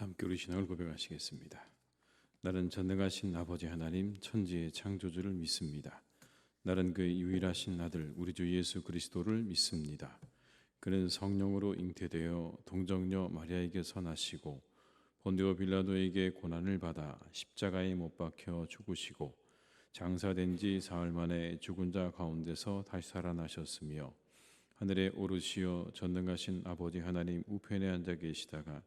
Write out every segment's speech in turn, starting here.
함께 우리 신앙을 고백하시겠습니다. 나는 전능하신 아버지 하나님 천지의 창조주를 믿습니다. 나는 그의 유일하신 아들 우리 주 예수 그리스도를 믿습니다. 그는 성령으로 잉태되어 동정녀 마리아에게서 나시고 본디오 빌라도에게 고난을 받아 십자가에 못 박혀 죽으시고 장사된 지 사흘 만에 죽은 자 가운데서 다시 살아나셨으며 하늘에 오르시어 전능하신 아버지 하나님 우편에 앉아 계시다가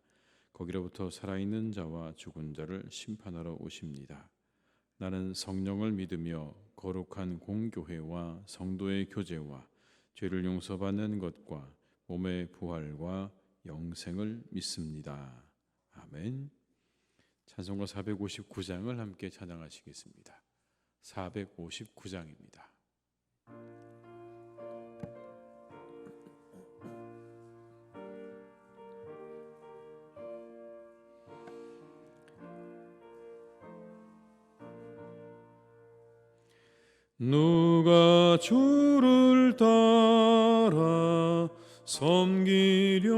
거기로부터 살아있는 자와 죽은 자를 심판하러 오십니다. 나는 성령을 믿으며 거룩한 공교회와 성도의 교제와 죄를 용서받는 것과 몸의 부활과 영생을 믿습니다. 아멘. 찬송가 459장을 함께 찬양하시겠습니다. 459장입니다. 누가 주를 따라 섬기려는가?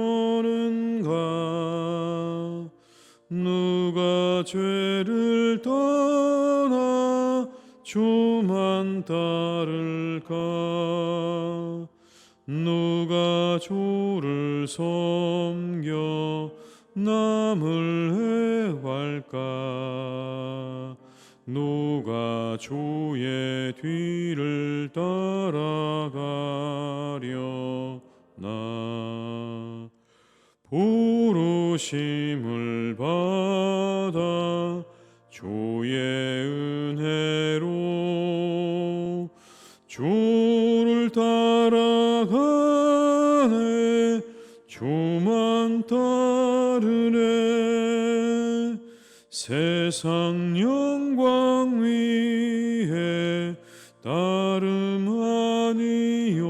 누가 죄를 떠나 주만 따를까? 누가 주를 섬겨 남을 해갈까? 누가 주의 뒤를 따라가려나? 부르심을 받아 주의 은혜로 주를 따라가네. 주만 따르네. 세상 영광 위에 따름 아니요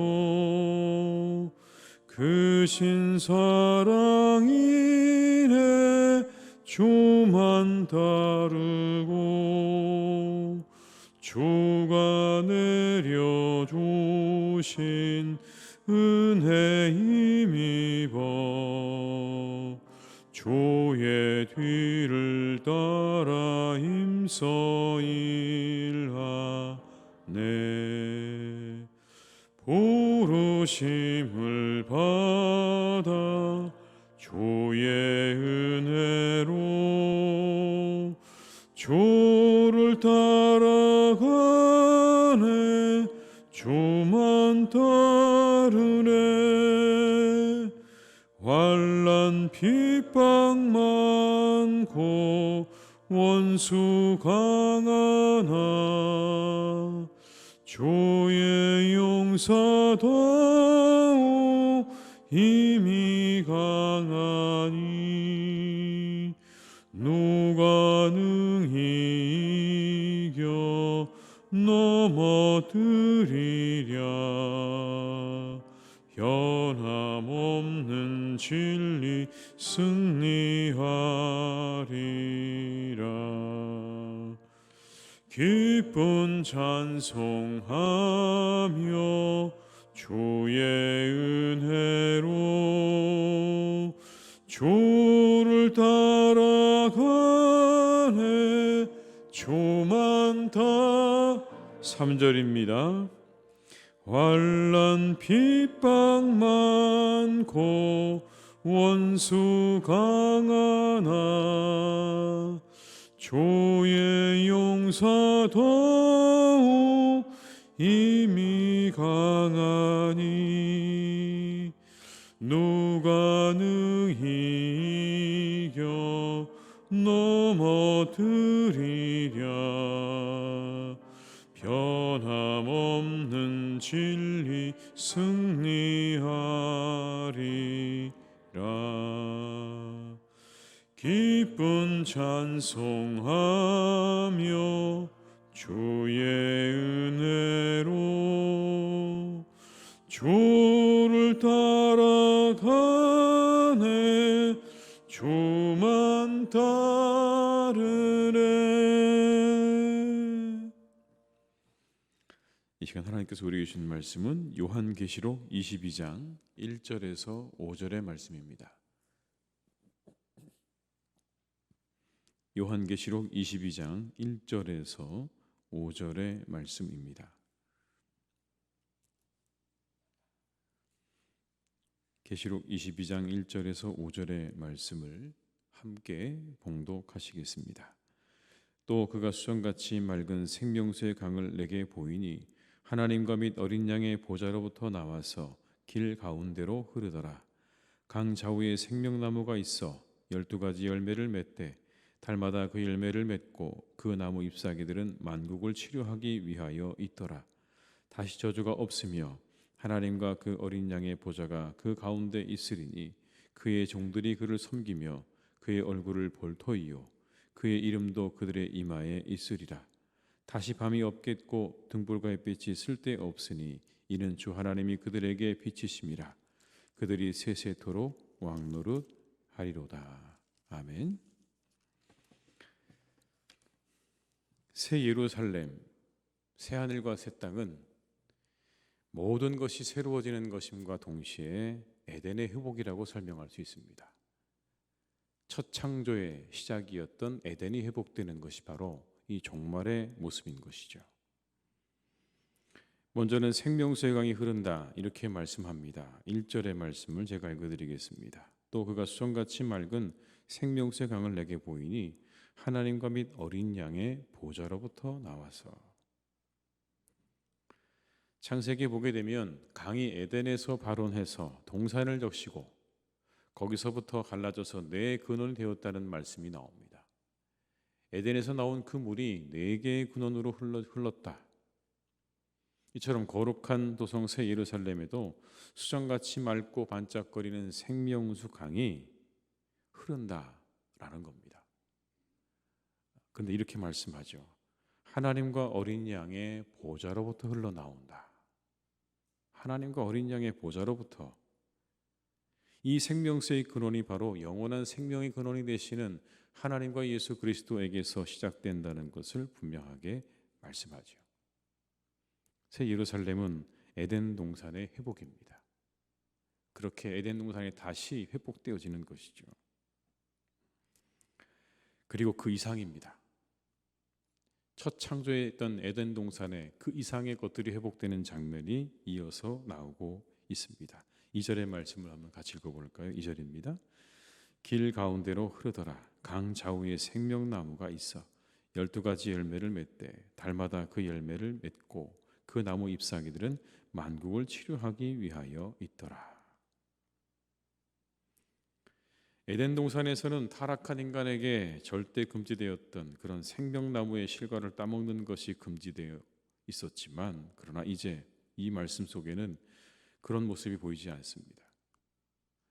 그 신사랑이네. 주만 따르고 주가 내려주신 은혜 힘입어 주의 뒤를 따라 힘써 일하네. 부르심을 받아 주의 은혜로 주를 따라가네. 주만 따르네. 환난 핍박 많고 원수 강하나 주의 용서도 힘이 강하니 누가 능히 이겨 넘어뜨리랴? 변함없는 진리 승리하리라. 기쁜 찬송하며 주의 은혜로 주를 따라가네. 주만 다 3절입니다. 환난 핍박 많고 원수 강하나 주의 용서도 힘이 강하니 누가 능히 이겨 넘어뜨리랴? 변함없는 진리 승리하리라. 기쁜 찬송하며 주의 은혜로 주를 따라가네. 주만 따르네. 이 시간 하나님께서 우리에게 주신 말씀은 요한계시록 22장 1절에서 5절의 말씀입니다. 요한계시록 22장 1절에서 5절의 말씀입니다. 계시록 22장 1절에서 5절의 말씀을 함께 봉독하시겠습니다. 또 그가 수정같이 맑은 생명수의 강을 내게 보이니 하나님과 및 어린 양의 보좌로부터 나와서 길 가운데로 흐르더라. 강 좌우에 생명나무가 있어 12가지 열매를 맺되 달마다 그 열매를 맺고 그 나무 잎사귀들은 만국을 치료하기 위하여 있더라. 다시 저주가 없으며 하나님과 그 어린 양의 보좌가 그 가운데 있으리니 그의 종들이 그를 섬기며 그의 얼굴을 볼 터이요 그의 이름도 그들의 이마에 있으리라. 다시 밤이 없겠고 등불과 햇빛이 쓸데없으니 이는 주 하나님이 그들에게 빛이심이라. 그들이 세세토록 왕노릇 하리로다. 아멘. 새 예루살렘, 새 하늘과 새 땅은 모든 것이 새로워지는 것임과 동시에 에덴의 회복이라고 설명할 수 있습니다. 첫 창조의 시작이었던 에덴이 회복되는 것이 바로 이 종말의 모습인 것이죠. 먼저는 생명수의 강이 흐른다 이렇게 말씀합니다. 1절의 말씀을 제가 읽어드리겠습니다. 또 그가 수정같이 맑은 생명수의 강을 내게 보이니 하나님과 및 어린 양의 보좌로부터 나와서. 창세기에 보게 되면 강이 에덴에서 발원해서 동산을 적시고 거기서부터 갈라져서 네 근원이 되었다는 말씀이 나옵니다. 에덴에서 나온 그 물이 네 개의 근원으로 흘렀다. 이처럼 거룩한 도성 새 예루살렘에도 수정같이 맑고 반짝거리는 생명수 강이 흐른다라는 겁니다. 그런데 이렇게 말씀하죠. 하나님과 어린 양의 보좌로부터 흘러나온다. 하나님과 어린 양의 보좌로부터. 이 생명수의 근원이 바로 영원한 생명의 근원이 되시는 하나님과 예수 그리스도에게서 시작된다는 것을 분명하게 말씀하죠. 새 예루살렘은 에덴 동산의 회복입니다. 그렇게 에덴 동산이 다시 회복되어지는 것이죠. 그리고 그 이상입니다. 첫 창조에 있던 에덴 동산에 그 이상의 것들이 회복되는 장면이 이어서 나오고 있습니다. 2절의 말씀을 한번 같이 읽어볼까요? 2절입니다. 길 가운데로 흐르더라. 강 좌우에 생명나무가 있어 12가지 열매를 맺되 달마다 그 열매를 맺고 그 나무 잎사귀들은 만국을 치료하기 위하여 있더라. 에덴 동산에서는 타락한 인간에게 절대 금지되었던 그런 생명나무의 실과를 따먹는 것이 금지되어 있었지만, 그러나 이제 이 말씀 속에는 그런 모습이 보이지 않습니다.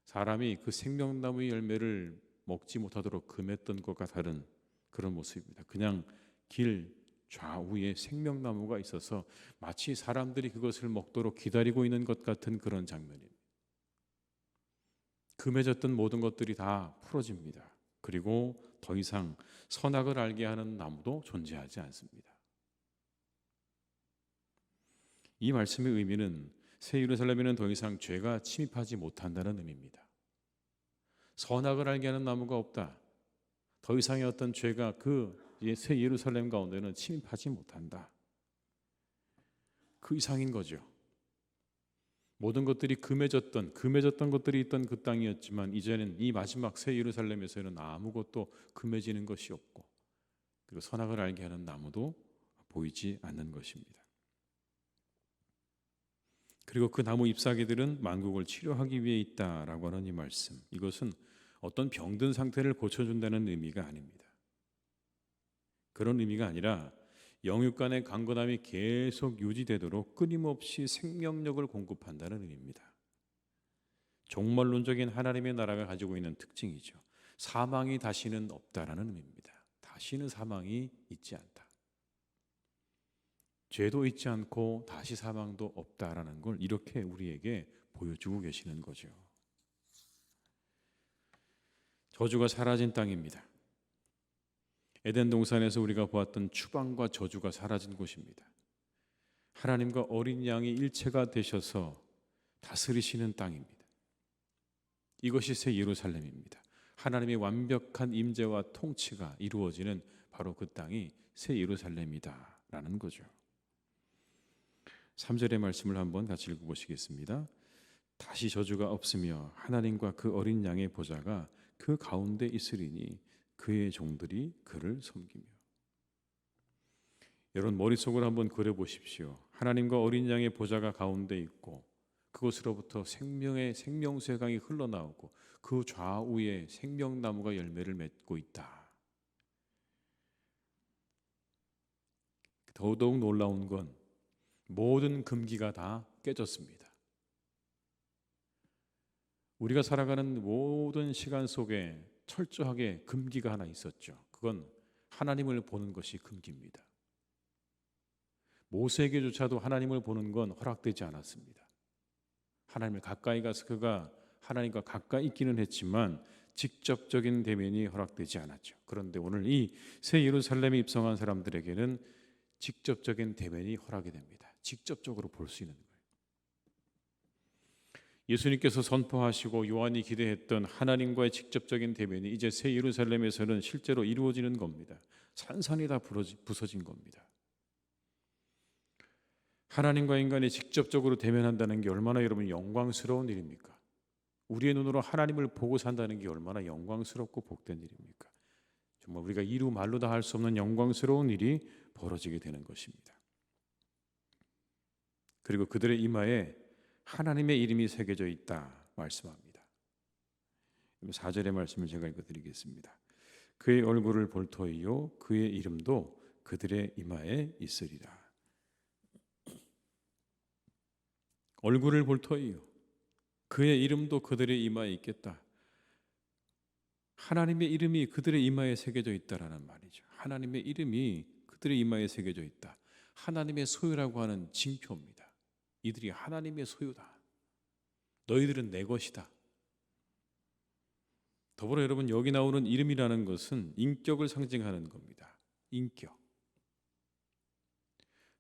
사람이 그 생명나무의 열매를 먹지 못하도록 금했던 것과 다른 그런 모습입니다. 그냥 길 좌우에 생명나무가 있어서 마치 사람들이 그것을 먹도록 기다리고 있는 것 같은 그런 장면입니다. 금해졌던 모든 것들이 다 풀어집니다. 그리고 더 이상 선악을 알게 하는 나무도 존재하지 않습니다. 이 말씀의 의미는 새 예루살렘에는 더 이상 죄가 침입하지 못한다는 의미입니다. 선악을 알게 하는 나무가 없다. 더 이상의 어떤 죄가 그 새 예루살렘 가운데는 침입하지 못한다. 그 이상인 거죠. 모든 것들이 금해졌던 것들이 있던 그 땅이었지만 이제는 이 마지막 새 예루살렘에서는 아무것도 금해지는 것이 없고, 그리고 선악을 알게 하는 나무도 보이지 않는 것입니다. 그리고 그 나무 잎사귀들은 만국을 치료하기 위해 있다라고 하는 이 말씀, 이것은 어떤 병든 상태를 고쳐준다는 의미가 아닙니다. 그런 의미가 아니라 영육 간의 강건함이 계속 유지되도록 끊임없이 생명력을 공급한다는 의미입니다. 종말론적인 하나님의 나라가 가지고 있는 특징이죠. 사망이 다시는 없다라는 의미입니다. 다시는 사망이 있지 않다. 죄도 있지 않고 다시 사망도 없다라는 걸 이렇게 우리에게 보여주고 계시는 거죠. 저주가 사라진 땅입니다. 에덴 동산에서 우리가 보았던 추방과 저주가 사라진 곳입니다. 하나님과 어린 양이 일체가 되셔서 다스리시는 땅입니다. 이것이 새 예루살렘입니다. 하나님의 완벽한 임재와 통치가 이루어지는 바로 그 땅이 새 예루살렘이다라는 거죠. 3절의 말씀을 한번 같이 읽어보시겠습니다. 다시 저주가 없으며 하나님과 그 어린 양의 보좌가 그 가운데 있으리니 그의 종들이 그를 섬기며. 여러분 머릿속으로 한번 그려보십시오. 하나님과 어린 양의 보좌가 가운데 있고 그곳으로부터 생명의 생명수의 강이 흘러나오고 그 좌우에 생명나무가 열매를 맺고 있다. 더더욱 놀라운 건 모든 금기가 다 깨졌습니다. 우리가 살아가는 모든 시간 속에 철저하게 금기가 하나 있었죠. 그건 하나님을 보는 것이 금기입니다. 모세에게조차도 하나님을 보는 건 허락되지 않았습니다. 하나님을 가까이 가서 그가 하나님과 가까이 있기는 했지만 직접적인 대면이 허락되지 않았죠. 그런데 오늘 이 새 예루살렘에 입성한 사람들에게는 직접적인 대면이 허락이 됩니다. 직접적으로 볼 수 있는 거예요. 예수님께서 선포하시고 요한이 기대했던 하나님과의 직접적인 대면이 이제 새 예루살렘에서는 실제로 이루어지는 겁니다. 산산이 다 부서진 겁니다. 하나님과 인간이 직접적으로 대면한다는 게 얼마나 여러분 영광스러운 일입니까? 우리의 눈으로 하나님을 보고 산다는 게 얼마나 영광스럽고 복된 일입니까? 정말 우리가 이루 말로 다 할 수 없는 영광스러운 일이 벌어지게 되는 것입니다. 그리고 그들의 이마에 하나님의 이름이 새겨져 있다 말씀합니다. 4절의 말씀을 제가 읽어드리겠습니다. 그의 얼굴을 볼 터이요 그의 이름도 그들의 이마에 있으리라. 얼굴을 볼 터이요 그의 이름도 그들의 이마에 있겠다. 하나님의 이름이 그들의 이마에 새겨져 있다라는 말이죠. 하나님의 이름이 그들의 이마에 새겨져 있다. 하나님의 소유라고 하는 징표입니다. 이들이 하나님의 소유다. 너희들은 내 것이다. 더불어 여러분 여기 나오는 이름이라는 것은 인격을 상징하는 겁니다. 인격.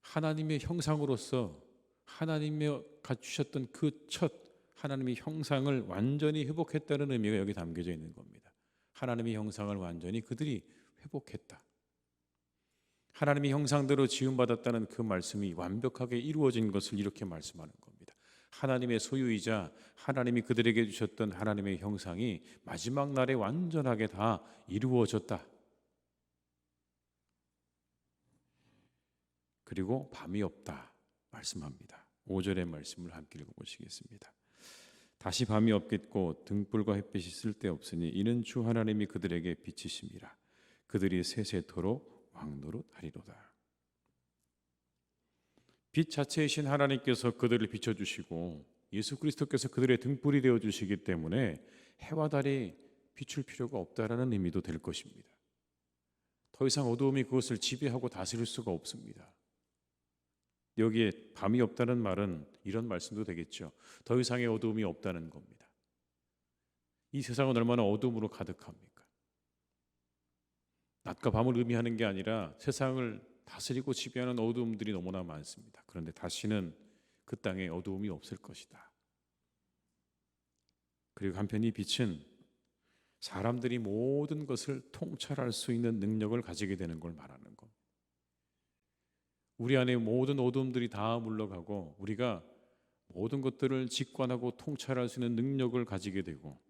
하나님의 형상으로서 하나님의 갖추셨던 그 첫 하나님의 형상을 완전히 회복했다는 의미가 여기 담겨져 있는 겁니다. 하나님의 형상을 완전히 그들이 회복했다. 하나님의 형상대로 지음받았다는 그 말씀이 완벽하게 이루어진 것을 이렇게 말씀하는 겁니다. 하나님의 소유이자 하나님이 그들에게 주셨던 하나님의 형상이 마지막 날에 완전하게 다 이루어졌다. 그리고 밤이 없다 말씀합니다. 5절의 말씀을 함께 읽어보시겠습니다. 다시 밤이 없겠고 등불과 햇빛이 쓸데없으니 이는 주 하나님이 그들에게 빛이심이라. 그들이 세세토록 왕노릇하리로다. 빛 자체이신 하나님께서 그들을 비춰주시고 예수 그리스도께서 그들의 등불이 되어주시기 때문에 해와 달이 비출 필요가 없다라는 의미도 될 것입니다. 더 이상 어두움이 그것을 지배하고 다스릴 수가 없습니다. 여기에 밤이 없다는 말은 이런 말씀도 되겠죠. 더 이상의 어두움이 없다는 겁니다. 이 세상은 얼마나 어두움으로 가득합니까? 낮과 밤을 의미하는 게 아니라 세상을 다스리고 지배하는 어두움들이 너무나 많습니다. 그런데 다시는 그 땅에 어두움이 없을 것이다. 그리고 한편 이 빛은 사람들이 모든 것을 통찰할 수 있는 능력을 가지게 되는 걸 말하는 겁니다. 우리 안에 모든 어두움들이 다 물러가고 우리가 모든 것들을 직관하고 통찰할 수 있는 능력을 가지게 되고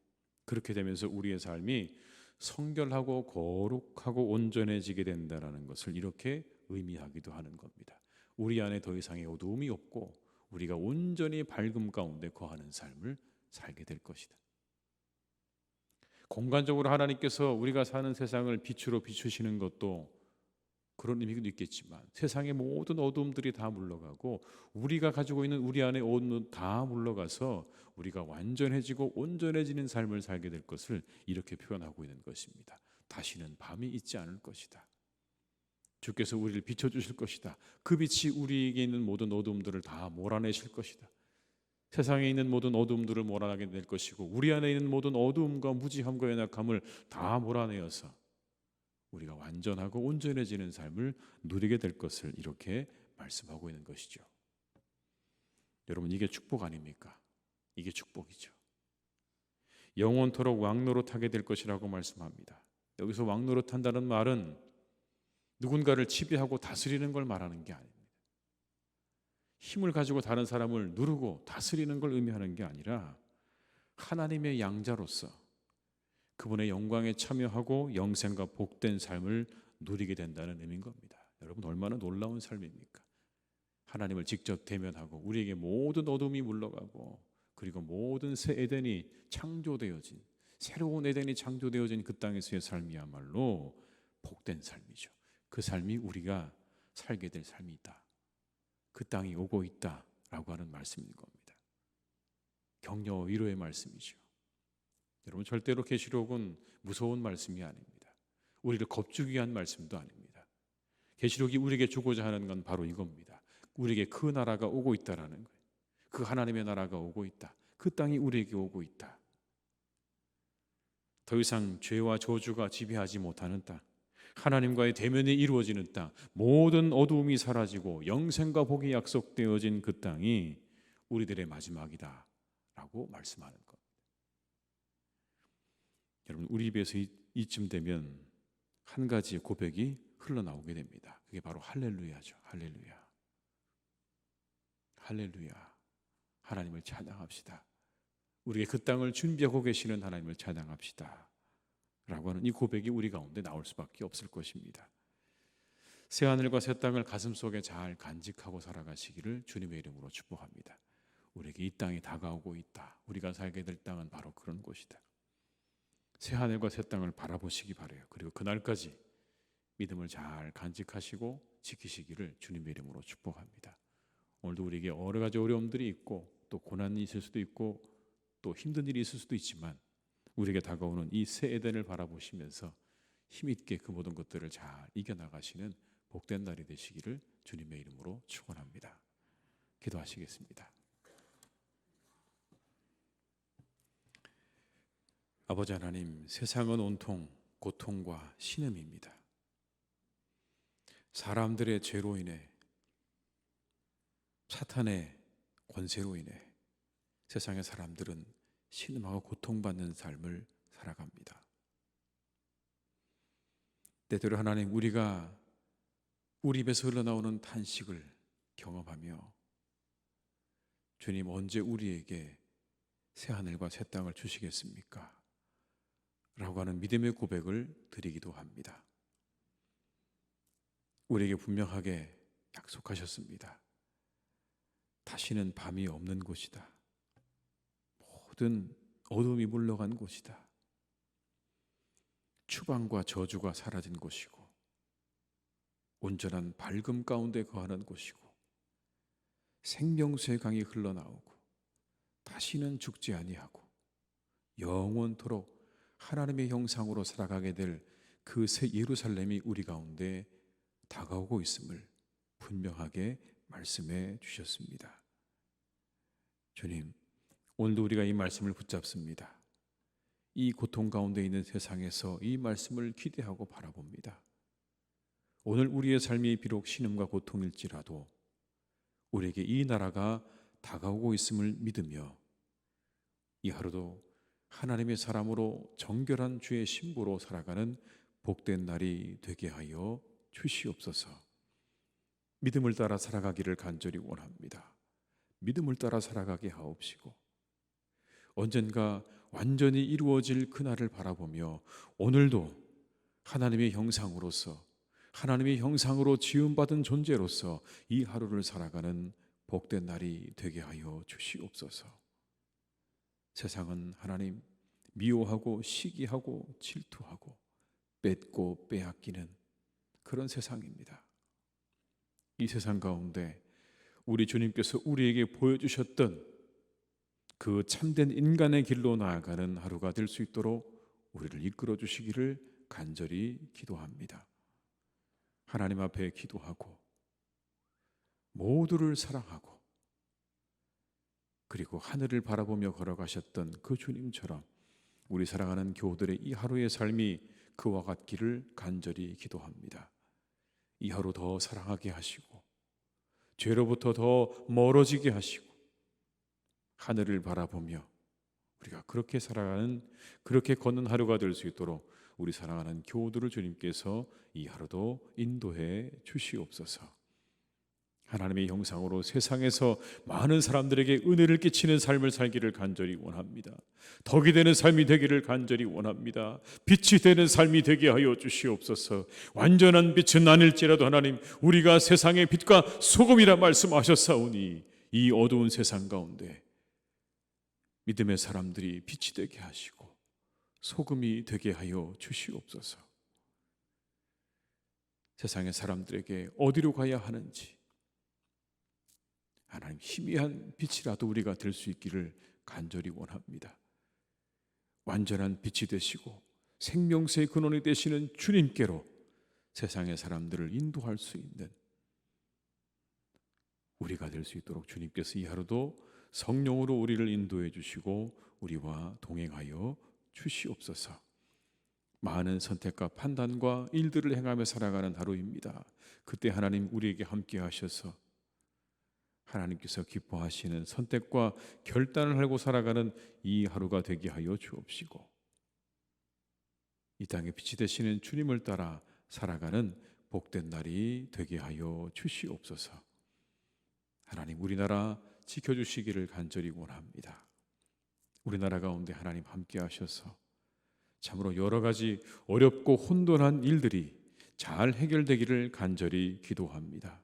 그렇게 되면서 우리의 삶이 성결하고 거룩하고 온전해지게 된다는 것을 이렇게 의미하기도 하는 겁니다. 우리 안에 더 이상의 어두움이 없고 우리가 온전히 밝음 가운데 거하는 삶을 살게 될 것이다. 공간적으로 하나님께서 우리가 사는 세상을 빛으로 비추시는 것도 그런 의미도 있겠지만 세상의 모든 어두움들이 다 물러가고 우리가 가지고 있는 우리 안에 어두움 다 물러가서 우리가 완전해지고 온전해지는 삶을 살게 될 것을 이렇게 표현하고 있는 것입니다. 다시는 밤이 있지 않을 것이다. 주께서 우리를 비춰주실 것이다. 그 빛이 우리에게 있는 모든 어두움들을 다 몰아내실 것이다. 세상에 있는 모든 어두움들을 몰아내게 될 것이고 우리 안에 있는 모든 어두움과 무지함과 연약함을 다 몰아내어서 우리가 완전하고 온전해지는 삶을 누리게 될 것을 이렇게 말씀하고 있는 것이죠. 여러분 이게 축복 아닙니까? 이게 축복이죠. 영원토록 왕노릇하게 될 것이라고 말씀합니다. 여기서 왕노릇한다는 말은 누군가를 지배하고 다스리는 걸 말하는 게 아닙니다. 힘을 가지고 다른 사람을 누르고 다스리는 걸 의미하는 게 아니라 하나님의 양자로서 그분의 영광에 참여하고 영생과 복된 삶을 누리게 된다는 의미인 겁니다. 여러분, 얼마나 놀라운 삶입니까? 하나님을 직접 대면하고 우리에게 모든 어둠이 물러가고 그리고 모든 새 에덴이 창조되어진, 새로운 에덴이 창조되어진 그 땅에서의 삶이야말로 복된 삶이죠. 그 삶이 우리가 살게 될 삶이다. 그 땅이 오고 있다라고 하는 말씀인 겁니다. 격려와 위로의 말씀이죠. 여러분, 절대로 계시록은 무서운 말씀이 아닙니다. 우리를 겁주기 위한 말씀도 아닙니다. 계시록이 우리에게 주고자 하는 건 바로 이겁니다. 우리에게 그 나라가 오고 있다라는 거예요. 그 하나님의 나라가 오고 있다. 그 땅이 우리에게 오고 있다. 더 이상 죄와 저주가 지배하지 못하는 땅, 하나님과의 대면이 이루어지는 땅, 모든 어두움이 사라지고 영생과 복이 약속되어진 그 땅이 우리들의 마지막이다 라고 말씀하는 것. 여러분, 우리 입에서 이쯤 되면 한 가지의 고백이 흘러나오게 됩니다. 그게 바로 할렐루야죠. 할렐루야. 할렐루야. 하나님을 찬양합시다. 우리에게 그 땅을 준비하고 계시는 하나님을 찬양합시다 라고 하는 이 고백이 우리 가운데 나올 수밖에 없을 것입니다. 새하늘과 새 땅을 가슴속에 잘 간직하고 살아가시기를 주님의 이름으로 축복합니다. 우리에게 이 땅이 다가오고 있다. 우리가 살게 될 땅은 바로 그런 곳이다. 새하늘과 새 땅을 바라보시기 바라요. 그리고 그날까지 믿음을 잘 간직하시고 지키시기를 주님의 이름으로 축복합니다. 오늘도 우리에게 여러 가지 어려움들이 있고 또 고난이 있을 수도 있고 또 힘든 일이 있을 수도 있지만 우리에게 다가오는 이 새 에덴을 바라보시면서 힘있게 그 모든 것들을 잘 이겨나가시는 복된 날이 되시기를 주님의 이름으로 축원합니다. 기도하시겠습니다. 아버지 하나님, 세상은 온통 고통과 신음입니다. 사람들의 죄로 인해, 사탄의 권세로 인해 세상의 사람들은 신음하고 고통받는 삶을 살아갑니다. 때때로 하나님, 우리가 우리 입에서 흘러나오는 탄식을 경험하며 주님, 언제 우리에게 새하늘과 새 땅을 주시겠습니까? 라고 하는 믿음의 고백을 드리기도 합니다. 우리에게 분명하게 약속하셨습니다. 다시는 밤이 없는 곳이다. 모든 어둠이 물러간 곳이다. 추방과 저주가 사라진 곳이고 온전한 밝음 가운데 거하는 곳이고 생명수의 강이 흘러나오고 다시는 죽지 아니하고 영원토록 하나님의 형상으로 살아가게 될 그 새 예루살렘이 우리 가운데 다가오고 있음을 분명하게 말씀해 주셨습니다. 주님, 오늘도 우리가 이 말씀을 붙잡습니다. 이 고통 가운데 있는 세상에서 이 말씀을 기대하고 바라봅니다. 오늘 우리의 삶이 비록 신음과 고통일지라도 우리에게 이 나라가 다가오고 있음을 믿으며 이 하루도 하나님의 사람으로 정결한 주의 신부로 살아가는 복된 날이 되게 하여 주시옵소서. 믿음을 따라 살아가기를 간절히 원합니다. 믿음을 따라 살아가게 하옵시고 언젠가 완전히 이루어질 그날을 바라보며 오늘도 하나님의 형상으로서, 하나님의 형상으로 지음받은 존재로서 이 하루를 살아가는 복된 날이 되게 하여 주시옵소서. 세상은 하나님 미워하고 시기하고 질투하고 뺏고 빼앗기는 그런 세상입니다. 이 세상 가운데 우리 주님께서 우리에게 보여주셨던 그 참된 인간의 길로 나아가는 하루가 될 수 있도록 우리를 이끌어 주시기를 간절히 기도합니다. 하나님 앞에 기도하고 모두를 사랑하고 그리고 하늘을 바라보며 걸어가셨던 그 주님처럼 우리 사랑하는 교우들의 이 하루의 삶이 그와 같기를 간절히 기도합니다. 이 하루 더 사랑하게 하시고 죄로부터 더 멀어지게 하시고 하늘을 바라보며 우리가 그렇게 살아가는, 그렇게 걷는 하루가 될 수 있도록 우리 사랑하는 교우들을 주님께서 이 하루도 인도해 주시옵소서. 하나님의 형상으로 세상에서 많은 사람들에게 은혜를 끼치는 삶을 살기를 간절히 원합니다. 덕이 되는 삶이 되기를 간절히 원합니다. 빛이 되는 삶이 되게 하여 주시옵소서. 완전한 빛은 아닐지라도 하나님, 우리가 세상의 빛과 소금이라 말씀하셨사오니 이 어두운 세상 가운데 믿음의 사람들이 빛이 되게 하시고 소금이 되게 하여 주시옵소서. 세상의 사람들에게 어디로 가야 하는지 하나님, 희미한 빛이라도 우리가 될 수 있기를 간절히 원합니다. 완전한 빛이 되시고 생명수의 근원이 되시는 주님께로 세상의 사람들을 인도할 수 있는 우리가 될 수 있도록 주님께서 이 하루도 성령으로 우리를 인도해 주시고 우리와 동행하여 주시옵소서. 많은 선택과 판단과 일들을 행하며 살아가는 하루입니다. 그때 하나님 우리에게 함께 하셔서 하나님께서 기뻐하시는 선택과 결단을 하고 살아가는 이 하루가 되게 하여 주옵시고, 이 땅에 빛이 되시는 주님을 따라 살아가는 복된 날이 되게 하여 주시옵소서. 하나님, 우리나라 지켜주시기를 간절히 원합니다. 우리나라 가운데 하나님 함께 하셔서 참으로 여러 가지 어렵고 혼돈한 일들이 잘 해결되기를 간절히 기도합니다.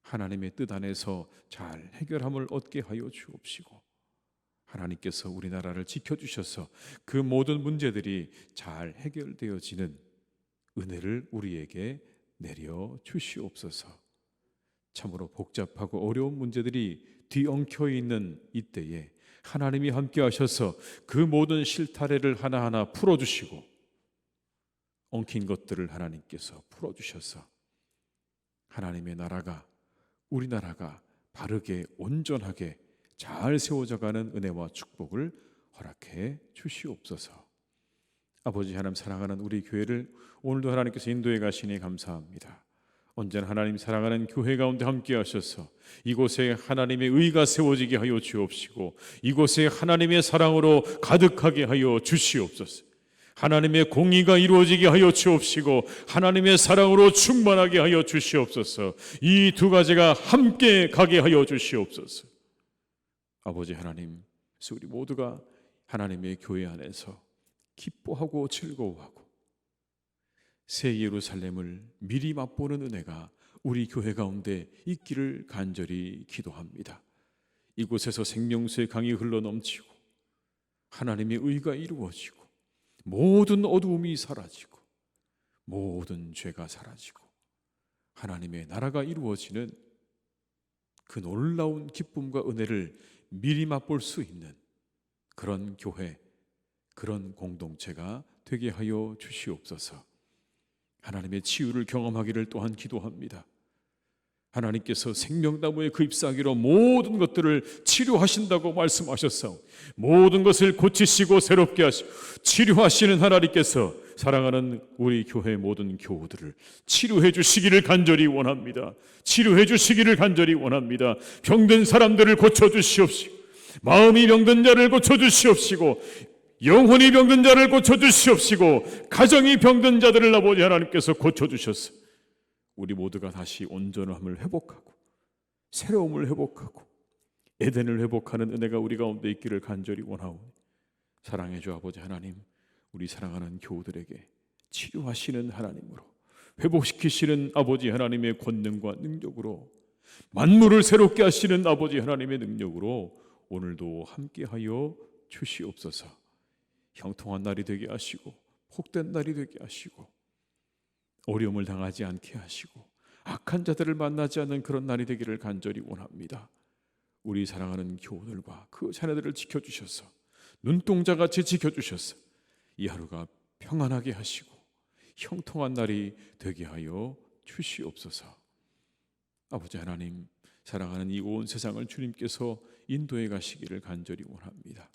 하나님의 뜻 안에서 잘 해결함을 얻게 하여 주옵시고, 하나님께서 우리나라를 지켜주셔서 그 모든 문제들이 잘 해결되어지는 은혜를 우리에게 내려 주시옵소서. 참으로 복잡하고 어려운 문제들이 뒤엉켜 있는 이때에 하나님이 함께 하셔서 그 모든 실타래를 하나하나 풀어주시고, 엉킨 것들을 하나님께서 풀어주셔서 하나님의 나라가, 우리나라가 바르게 온전하게 잘 세워져가는 은혜와 축복을 허락해 주시옵소서. 아버지 하나님, 사랑하는 우리 교회를 오늘도 하나님께서 인도해 가시니 감사합니다. 언제나 하나님 사랑하는 교회 가운데 함께 하셔서 이곳에 하나님의 의가 세워지게 하여 주옵시고, 이곳에 하나님의 사랑으로 가득하게 하여 주시옵소서. 하나님의 공의가 이루어지게 하여 주옵시고 하나님의 사랑으로 충만하게 하여 주시옵소서. 이 두 가지가 함께 가게 하여 주시옵소서. 아버지 하나님, 우리 모두가 하나님의 교회 안에서 기뻐하고 즐거워하고 새 예루살렘을 미리 맛보는 은혜가 우리 교회 가운데 있기를 간절히 기도합니다. 이곳에서 생명수의 강이 흘러넘치고 하나님의 의가 이루어지고 모든 어두움이 사라지고 모든 죄가 사라지고 하나님의 나라가 이루어지는 그 놀라운 기쁨과 은혜를 미리 맛볼 수 있는 그런 교회, 그런 공동체가 되게 하여 주시옵소서. 하나님의 치유를 경험하기를 또한 기도합니다. 하나님께서 생명나무에 그 잎사귀로 모든 것들을 치료하신다고 말씀하셨사오. 모든 것을 고치시고 새롭게 하시고 치료하시는 하나님께서 사랑하는 우리 교회 모든 교우들을 치료해 주시기를 간절히 원합니다. 치료해 주시기를 간절히 원합니다. 병든 사람들을 고쳐주시옵시고, 마음이 병든 자를 고쳐주시옵시고, 영혼이 병든 자를 고쳐주시옵시고, 가정이 병든 자들을 아버지 하나님께서 고쳐주셔서 우리 모두가 다시 온전함을 회복하고 새로움을 회복하고 에덴을 회복하는 은혜가 우리 가운데 있기를 간절히 원하오니, 사랑해 주 아버지 하나님, 우리 사랑하는 교우들에게 치료하시는 하나님으로, 회복시키시는 아버지 하나님의 권능과 능력으로, 만물을 새롭게 하시는 아버지 하나님의 능력으로 오늘도 함께하여 주시옵소서. 형통한 날이 되게 하시고 복된 날이 되게 하시고 어려움을 당하지 않게 하시고 악한 자들을 만나지 않는 그런 날이 되기를 간절히 원합니다. 우리 사랑하는 교우들과 그 자녀들을 지켜주셔서 눈동자같이 지켜주셔서 이 하루가 평안하게 하시고 형통한 날이 되게 하여 주시옵소서. 아버지 하나님, 사랑하는 이 온 세상을 주님께서 인도해 가시기를 간절히 원합니다.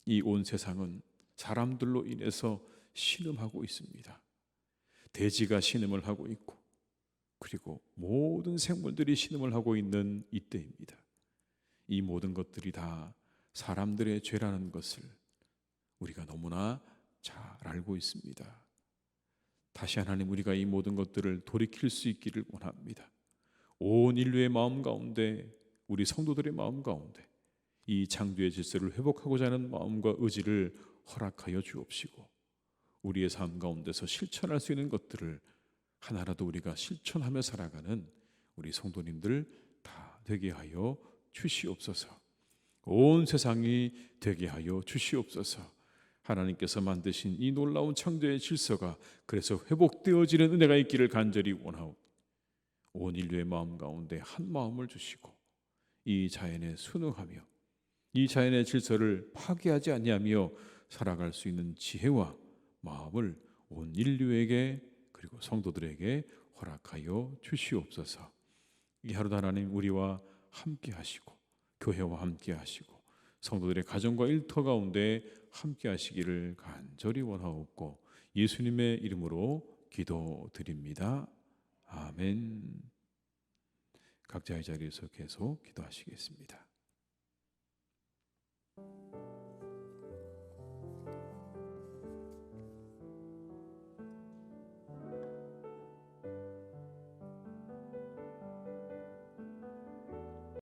이 온 세상은 사람들로 인해서 신음하고 있습니다. 대지가 신음을 하고 있고, 그리고 모든 생물들이 신음을 하고 있는 이때입니다. 이 모든 것들이 다 사람들의 죄라는 것을 우리가 너무나 잘 알고 있습니다. 다시 하나님, 우리가 이 모든 것들을 돌이킬 수 있기를 원합니다. 온 인류의 마음 가운데, 우리 성도들의 마음 가운데 이 창조의 질서를 회복하고자 하는 마음과 의지를 허락하여 주옵시고, 우리의 삶 가운데서 실천할 수 있는 것들을 하나라도 우리가 실천하며 살아가는 우리 성도님들 다 되게 하여 주시옵소서. 온 세상이 되게 하여 주시옵소서. 하나님께서 만드신 이 놀라운 창조의 질서가 그래서 회복되어지는 은혜가 있기를 간절히 원하오. 온 인류의 마음 가운데 한 마음을 주시고 이 자연에 순응하며 이 자연의 질서를 파괴하지 아니하며 살아갈 수 있는 지혜와 마음을 온 인류에게 그리고 성도들에게 허락하여 주시옵소서. 이 하루도 하나님 우리와 함께 하시고 교회와 함께 하시고 성도들의 가정과 일터 가운데 함께 하시기를 간절히 원하옵고 예수님의 이름으로 기도드립니다. 아멘. 각자의 자리에서 계속 기도하시겠습니다.